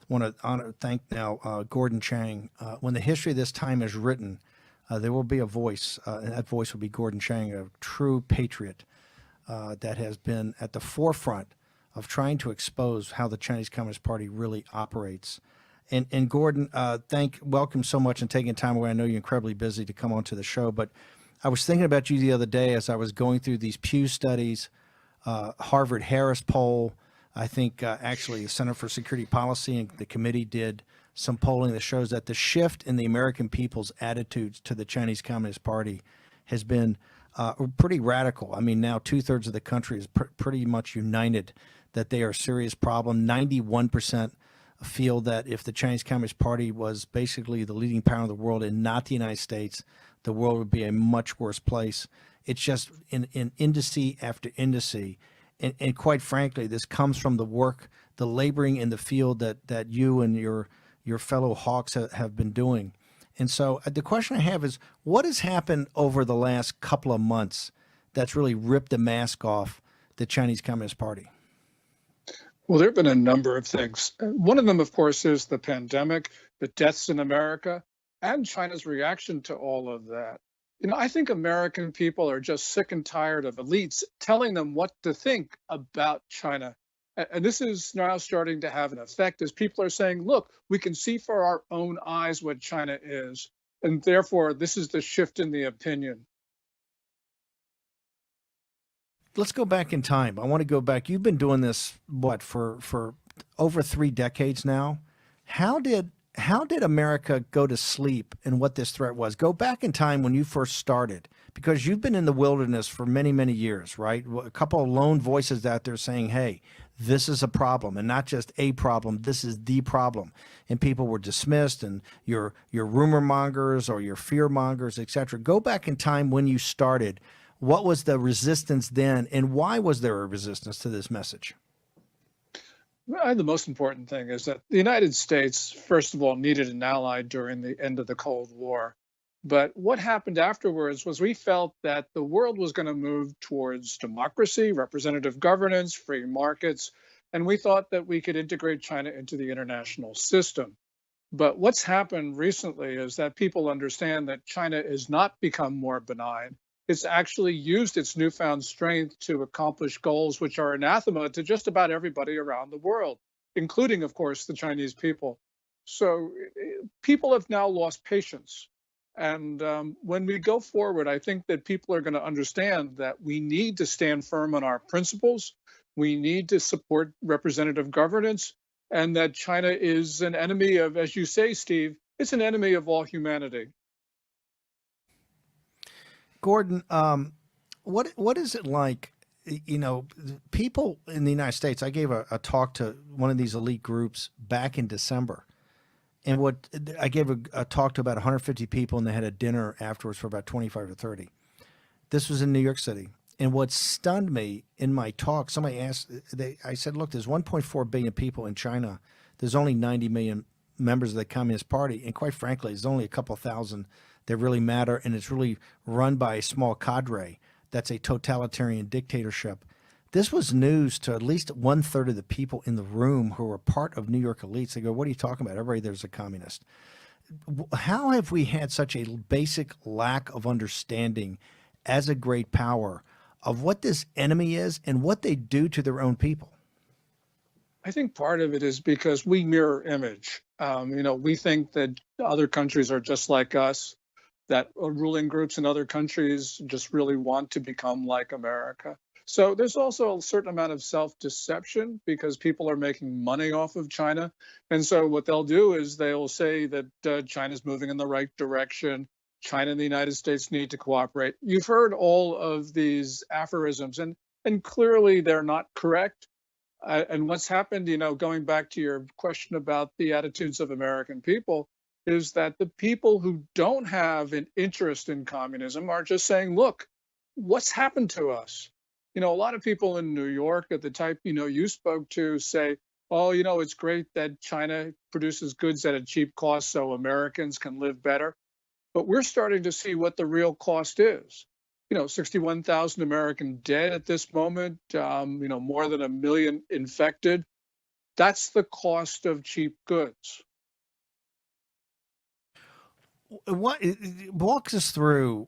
want to thank now Gordon Chang. When the history of this time is written, there will be a voice, and that voice will be Gordon Chang, a true patriot that has been at the forefront of trying to expose how the Chinese Communist Party really operates. And Gordon, welcome so much and taking time away. I know you're incredibly busy to come onto the show, but I was thinking about you the other day as I was going through these Pew studies, Harvard Harris poll. I think actually the Center for Security Policy and the committee did some polling that shows that the shift in the American people's attitudes to the Chinese Communist Party has been pretty radical. I mean, now 2/3 of the country is pretty much united that they are a serious problem. 91% feel that if the Chinese Communist Party was basically the leading power in the world and not the United States, the world would be a much worse place. It's just in indice after indice. And quite frankly, this comes from the work, the laboring in the field that you and your fellow hawks have been doing. And so the question I have is, what has happened over the last couple of months that's really ripped the mask off the Chinese Communist Party? Well, there have been a number of things. One of them, of course, is the pandemic, the deaths in America, and China's reaction to all of that. I think American people are just sick and tired of elites telling them what to think about China. And this is now starting to have an effect as people are saying, look, we can see for our own eyes what China is. And therefore, this is the shift in the opinion. Let's go back in time. I want to go back. You've been doing this, for over 3 decades now. How did America go to sleep and what this threat was? Go back in time when you first started, because you've been in the wilderness for many, many years, right? A couple of lone voices out there saying, hey, this is a problem, and not just a problem, this is the problem. And people were dismissed, and your rumor mongers or your fear mongers, et cetera. Go back in time when you started. What was the resistance then, and why was there a resistance to this message? The most important thing is that the United States, first of all, needed an ally during the end of the Cold War. But what happened afterwards was we felt that the world was going to move towards democracy, representative governance, free markets, and we thought that we could integrate China into the international system. But what's happened recently is that people understand that China has not become more benign. It's actually used its newfound strength to accomplish goals which are anathema to just about everybody around the world, including, of course, the Chinese people. So people have now lost patience. And when we go forward, I think that people are going to understand that we need to stand firm on our principles. We need to support representative governance, and that China is an enemy of, as you say, Steve, it's an enemy of all humanity. Gordon, what is it like? People in the United States. I gave a talk to one of these elite groups back in December, and I gave a talk to about 150 people, and they had a dinner afterwards for about 25 or 30. This was in New York City, and what stunned me in my talk, somebody asked, I said, look, there's 1.4 billion people in China. There's only 90 million members of the Communist Party, and quite frankly, there's only a couple thousand that really matter, and it's really run by a small cadre that's a totalitarian dictatorship. This was news to at least 1/3 of the people in the room who were part of New York elites. They go, what are you talking about? Everybody there's a communist. How have we had such a basic lack of understanding as a great power of what this enemy is and what they do to their own people? I think part of it is because we mirror image. We think that other countries are just like us, that ruling groups in other countries just really want to become like America. So there's also a certain amount of self-deception because people are making money off of China. And so what they'll do is they'll say that China's moving in the right direction. China and the United States need to cooperate. You've heard all of these aphorisms, and clearly they're not correct. And what's happened, going back to your question about the attitudes of American people, is that the people who don't have an interest in communism are just saying, look, what's happened to us? A lot of people in New York, at the type, you spoke to, say, oh, it's great that China produces goods at a cheap cost so Americans can live better. But we're starting to see what the real cost is. 61,000 American dead at this moment, more than 1 million infected. That's the cost of cheap goods. What walks us through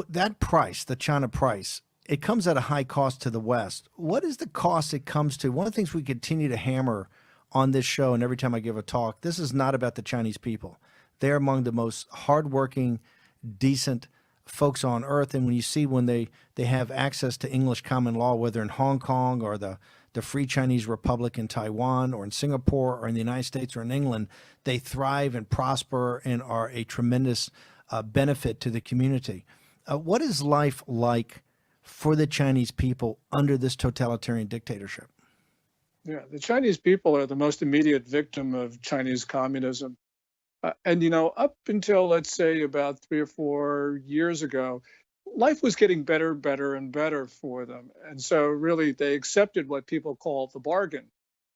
that price, the China price? It comes at a high cost to the West. What is the cost it comes to? One of the things we continue to hammer on this show, and every time I give a talk, this is not about the Chinese people. They're among the most hardworking, decent folks on earth. And when you see when they have access to English common law, whether in Hong Kong or the Free Chinese Republic in Taiwan or in Singapore or in the United States or in England, they thrive and prosper and are a tremendous benefit to the community. What is life like for the Chinese people under this totalitarian dictatorship? Yeah, the Chinese people are the most immediate victim of Chinese communism. And, up until, let's say, about 3 or 4 years ago, life was getting better, better, and better for them. And so, really, they accepted what people call the bargain,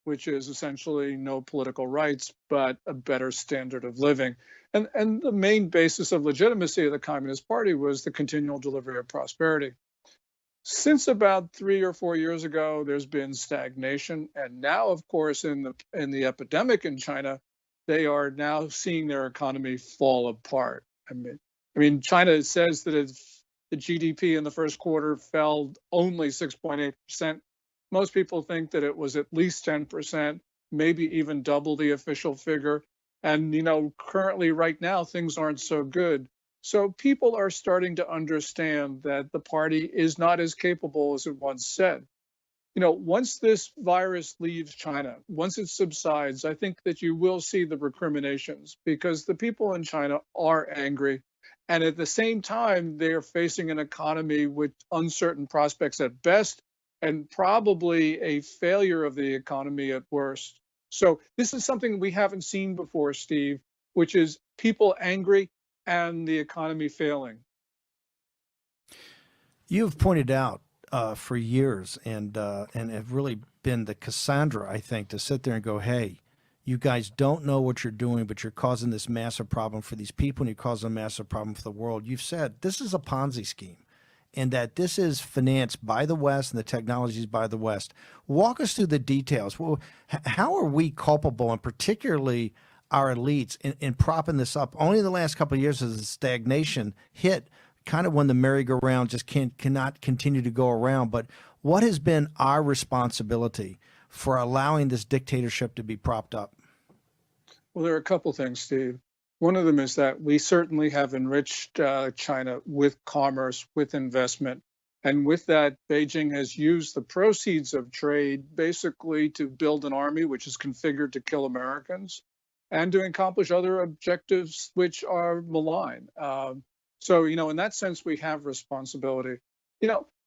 which is essentially no political rights, but a better standard of living. And the main basis of legitimacy of the Communist Party was the continual delivery of prosperity. Since about 3 or 4 years ago, there's been stagnation, and now, of course, in the epidemic in China, they are now seeing their economy fall apart. I mean, China says that the GDP in the first quarter fell only 6.8%. Most people think that it was at least 10%, maybe even double the official figure. And currently, right now, things aren't so good. So people are starting to understand that the party is not as capable as it once said. Once this virus leaves China, once it subsides, I think that you will see the recriminations because the people in China are angry. And at the same time, they are facing an economy with uncertain prospects at best and probably a failure of the economy at worst. So this is something we haven't seen before, Steve, which is people angry and the economy failing. You've pointed out for years and have really been the Cassandra, I think, to sit there and go, hey, you guys don't know what you're doing, but you're causing this massive problem for these people and you're causing a massive problem for the world. You've said this is a Ponzi scheme and that this is financed by the West and the technologies by the West. Walk us through the details. Well, how are we culpable, and particularly our elites, in propping this up? Only in the last couple of years has the stagnation hit, kind of when the merry-go-round just cannot continue to go around. But what has been our responsibility for allowing this dictatorship to be propped up? Well, there are a couple things, Steve. One of them is that we certainly have enriched China with commerce, with investment. And with that, Beijing has used the proceeds of trade basically to build an army which is configured to kill Americans and to accomplish other objectives which are malign. So, in that sense, we have responsibility.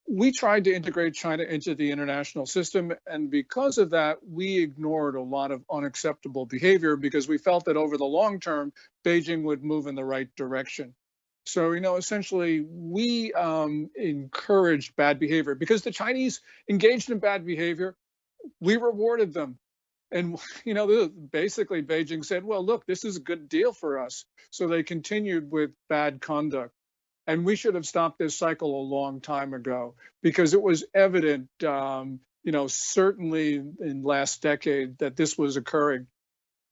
We tried to integrate China into the international system. And because of that, we ignored a lot of unacceptable behavior because we felt that over the long term, Beijing would move in the right direction. So, essentially, we encouraged bad behavior because the Chinese engaged in bad behavior. We rewarded them. And, basically Beijing said, well, look, this is a good deal for us. So they continued with bad conduct. And we should have stopped this cycle a long time ago because it was evident, certainly in last decade that this was occurring.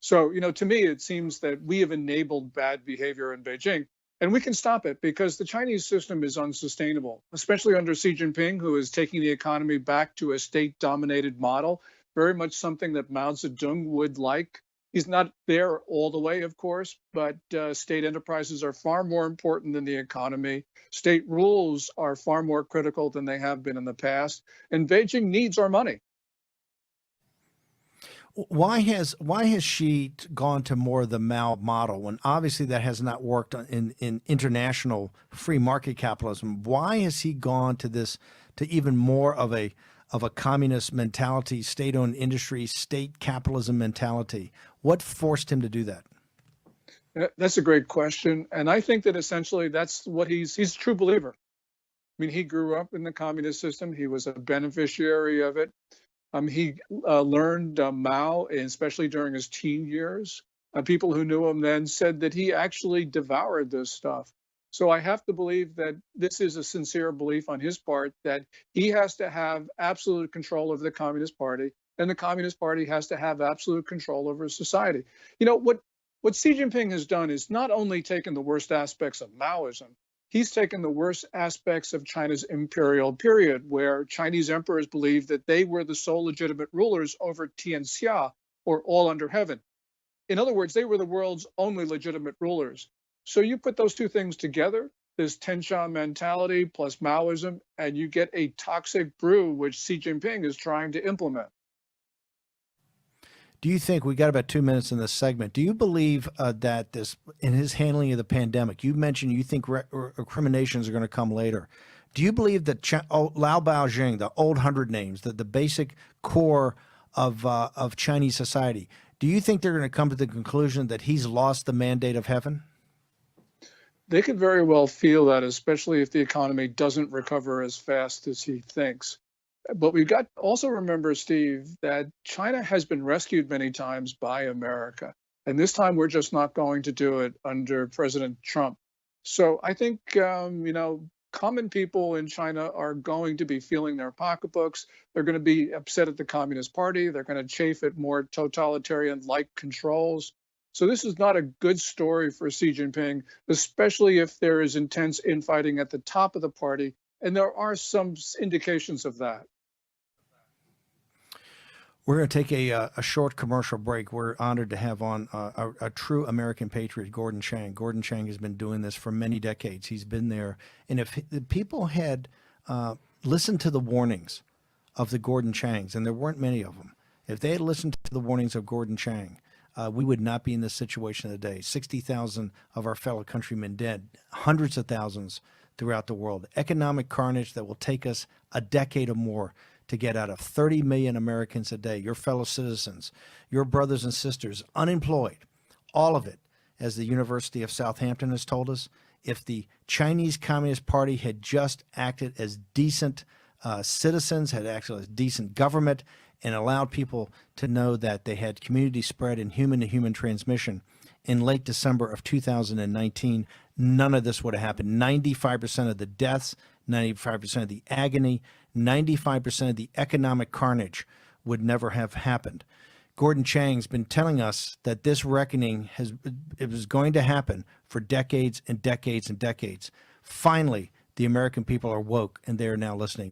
So, to me, it seems that we have enabled bad behavior in Beijing and we can stop it because the Chinese system is unsustainable, especially under Xi Jinping, who is taking the economy back to a state-dominated model, very much something that Mao Zedong would like. He's not there all the way, of course, but state enterprises are far more important than the economy. State rules are far more critical than they have been in the past. And Beijing needs our money. Why has she gone to more of the Mao model when obviously that has not worked in international free market capitalism? Why has he gone to even more of a communist mentality, state-owned industry, state capitalism mentality? What forced him to do that? That's a great question. And I think that essentially that's what he's a true believer. I mean, he grew up in the communist system. He was a beneficiary of it. He learned Mao, especially during his teen years. People who knew him then said that he actually devoured this stuff. So I have to believe that this is a sincere belief on his part that he has to have absolute control of the Communist Party and the Communist Party has to have absolute control over society. What Xi Jinping has done is not only taken the worst aspects of Maoism, he's taken the worst aspects of China's imperial period, where Chinese emperors believed that they were the sole legitimate rulers over Tianxia, or all under heaven. In other words, they were the world's only legitimate rulers. So you put those two things together, this Tenchan mentality plus Maoism, and you get a toxic brew which Xi Jinping is trying to implement. Do you think we got about 2 minutes in this segment? Do you believe that this, in his handling of the pandemic, you mentioned you think recriminations are going to come later. Do you believe that Lao Baojing, the old 100 names, the basic core of Chinese society, do you think they're going to come to the conclusion that he's lost the mandate of heaven? They could very well feel that, especially if the economy doesn't recover as fast as he thinks. But we've got also remember, Steve, that China has been rescued many times by America. And this time we're just not going to do it under President Trump. So I think, common people in China are going to be feeling their pocketbooks. They're going to be upset at the Communist Party. They're going to chafe at more totalitarian-like controls. So this is not a good story for Xi Jinping, especially if there is intense infighting at the top of the party. And there are some indications of that. We're going to take a short commercial break. We're honored to have on a true American patriot, Gordon Chang. Gordon Chang has been doing this for many decades. He's been there. And if the people had listened to the warnings of the Gordon Changs, and there weren't many of them, if they had listened to the warnings of Gordon Chang, we would not be in this situation today. 60,000 of our fellow countrymen dead, hundreds of thousands throughout the world. Economic carnage that will take us a decade or more to get out of. 30 million Americans a day, your fellow citizens, your brothers and sisters, unemployed, all of it. As the University of Southampton has told us, if the Chinese Communist Party had just acted as decent citizens, had acted as decent government, and allowed people to know that they had community spread and human-to-human transmission, in late December of 2019, none of this would have happened. 95% of the deaths, 95% of the agony, 95% of the economic carnage would never have happened. Gordon Chang's been telling us that this reckoning it was going to happen for decades and decades and decades. Finally, the American people are woke, and they are now listening.